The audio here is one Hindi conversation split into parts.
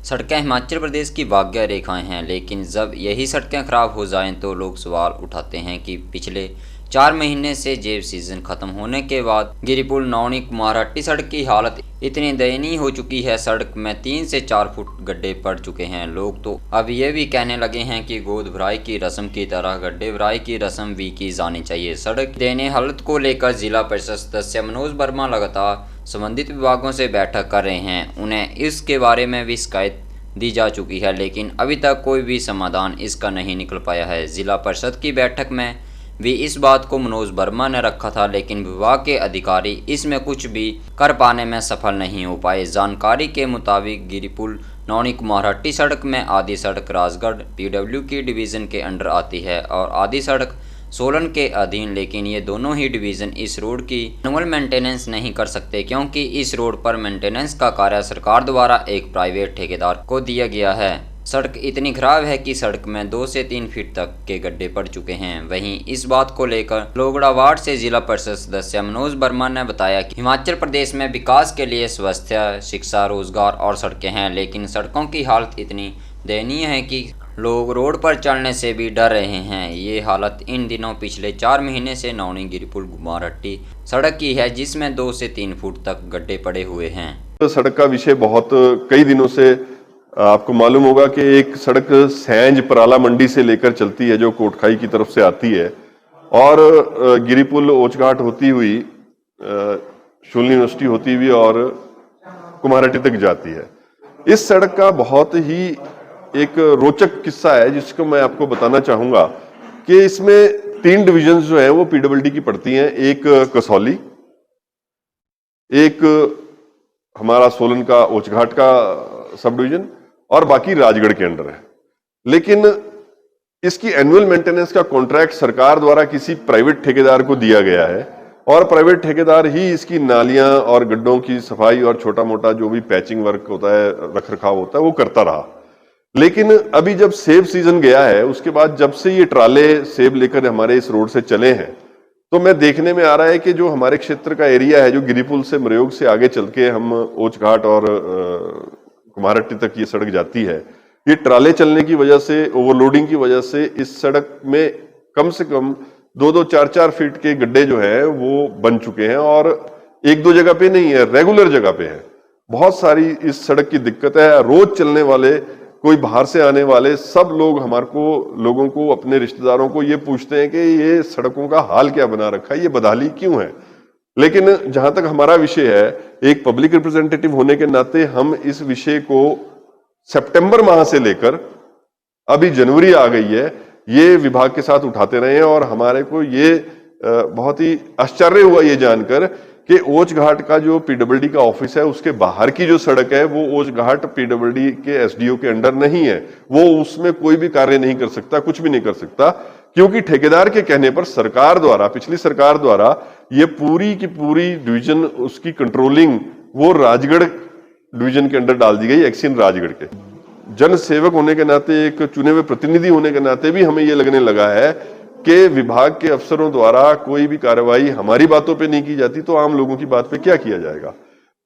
सड़कें हिमाचल प्रदेश की भाग्य रेखाएं हैं, लेकिन जब यही सड़कें खराब हो जाएं तो लोग सवाल उठाते हैं कि पिछले 4 महीने से जेब सीजन खत्म होने के बाद गिरिपुल नौणी कुमारहट्टी सड़क की हालत इतनी दयनीय हो चुकी है। सड़क में 3 से 4 फुट गड्ढे पड़ चुके हैं। लोग तो अब ये भी कहने लगे हैं कि गोद भराई की रस्म की तरह गड्ढे भराई की रस्म भी की जानी चाहिए। सड़क देने हालत को लेकर जिला परिषद सदस्य मनोज वर्मा लगातार संबंधित विभागों से बैठक कर रहे हैं। उन्हें इसके बारे में भी शिकायत दी जा चुकी है, लेकिन अभी तक कोई भी समाधान इसका नहीं निकल पाया है। जिला परिषद की बैठक में भी इस बात को मनोज वर्मा ने रखा था, लेकिन विभाग के अधिकारी इसमें कुछ भी कर पाने में सफल नहीं हो पाए। जानकारी के मुताबिक गिरिपुल नौणी कुमारहट्टी सड़क में आधी सड़क राजगढ़ पीडब्ल्यू की डिवीज़न के अंडर आती है और आधी सड़क सोलन के अधीन, लेकिन ये दोनों ही डिवीज़न इस रोड की एनुअल मेंटेनेंस नहीं कर सकते, क्योंकि इस रोड पर मेंटेनेंस का कार्य सरकार द्वारा एक प्राइवेट ठेकेदार को दिया गया है। सड़क इतनी खराब है कि सड़क में 2 से 3 फीट तक के गड्ढे पड़ चुके हैं। वहीं इस बात को लेकर लोगड़ा वार्ड से जिला परिषद सदस्य मनोज वर्मा ने बताया कि हिमाचल प्रदेश में विकास के लिए स्वास्थ्य, शिक्षा, रोजगार और सड़कें हैं, लेकिन सड़कों की हालत इतनी दयनीय है कि लोग रोड पर चलने से भी डर रहे हैं। ये हालत इन दिनों पिछले 4 महीने से नौणी गिरिपुल कुमारहट्टी सड़क की है, जिसमें 2 से 3 फुट तक गड्ढे पड़े हुए हैं। तो सड़क का विषय बहुत कई दिनों से आपको मालूम होगा कि एक सड़क सैंज पराला मंडी से लेकर चलती है जो कोटखाई की तरफ से आती है और गिरिपुल ओचघाट होती हुई शूल यूनिवर्सिटी होती हुई और कुमारहट्टी तक जाती है। इस सड़क का बहुत ही एक रोचक किस्सा है जिसको मैं आपको बताना चाहूंगा कि इसमें 3 डिविजन्स जो हैं वो पीडब्ल्यूडी की पड़ती हैं। एक कसौली, एक हमारा सोलन का ओचघाट का सब डिवीजन और बाकी राजगढ़ के अंडर है। लेकिन इसकी एनुअल मेंटेनेंस का कॉन्ट्रैक्ट सरकार द्वारा किसी प्राइवेट ठेकेदार को दिया गया है और प्राइवेट ठेकेदार ही इसकी नालियां और गड्ढों की सफाई और छोटा मोटा जो भी पैचिंग वर्क होता है, रख रखाव होता है, वो करता रहा। लेकिन अभी जब सेब सीजन गया है, उसके बाद जब से ये ट्राले सेब लेकर हमारे इस रोड से चले हैं, तो मैं देखने में आ रहा है कि जो हमारे क्षेत्र का एरिया है, जो गिरिपुल से मरयोग से आगे चल के हम ओचघाट और कुमारहट्टी तक ये सड़क जाती है, ये ट्राले चलने की वजह से, ओवरलोडिंग की वजह से इस सड़क में कम से कम 2-2, 4-4 फीट के गड्ढे जो है वो बन चुके हैं और 1-2 जगह पे नहीं है, रेगुलर जगह पे है। बहुत सारी इस सड़क की दिक्कत है। रोज चलने वाले, कोई बाहर से आने वाले सब लोग लोगों को, अपने रिश्तेदारों को ये पूछते हैं कि ये सड़कों का हाल क्या बना रखा है, ये बदहाली क्यों है। लेकिन जहां तक हमारा विषय है, एक पब्लिक रिप्रेजेंटेटिव होने के नाते हम इस विषय को सितंबर माह से लेकर अभी जनवरी आ गई है, ये विभाग के साथ उठाते रहे हैं और हमारे को ये बहुत ही आश्चर्य हुआ ये जानकर कि ओचघाट का जो पीडब्ल्यूडी का ऑफिस है, उसके बाहर की जो सड़क है वो ओचघाट पीडब्ल्यूडी के एसडीओ के अंडर नहीं है। वो उसमें कोई भी कार्य नहीं कर सकता, कुछ भी नहीं कर सकता, क्योंकि ठेकेदार के कहने पर सरकार द्वारा, पिछली सरकार द्वारा ये पूरी की पूरी डिवीजन, उसकी कंट्रोलिंग वो राजगढ़ डिवीजन के अंडर डाल दी गई, एक्सियन राजगढ़ के। जन सेवक होने के नाते, एक चुने हुए प्रतिनिधि होने के नाते भी हमें ये लगने लगा है कि विभाग के अफसरों द्वारा कोई भी कार्रवाई हमारी बातों पे नहीं की जाती तो आम लोगों की बात पे क्या किया जाएगा।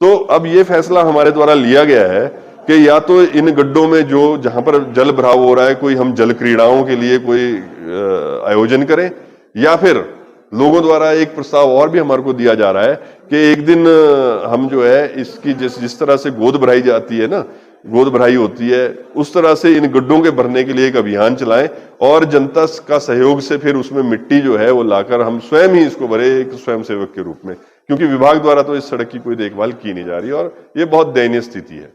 तो अब ये फैसला हमारे द्वारा लिया गया है कि या तो इन गड्ढों में जो जहां पर जल भराव हो रहा है, कोई हम जल क्रीड़ाओं के लिए कोई आयोजन करें, या फिर लोगों द्वारा एक प्रस्ताव और भी हमारे को दिया जा रहा है कि एक दिन हम जो है इसकी जिस तरह से गोद भराई जाती है ना, गोद भराई होती है, उस तरह से इन गड्ढों के भरने के लिए एक अभियान चलाएं और जनता का सहयोग से फिर उसमें मिट्टी जो है वो लाकर हम स्वयं ही इसको भरे, एक स्वयंसेवक के रूप में, क्योंकि विभाग द्वारा तो इस सड़क की कोई देखभाल की नहीं जा रही और ये बहुत दयनीय स्थिति है।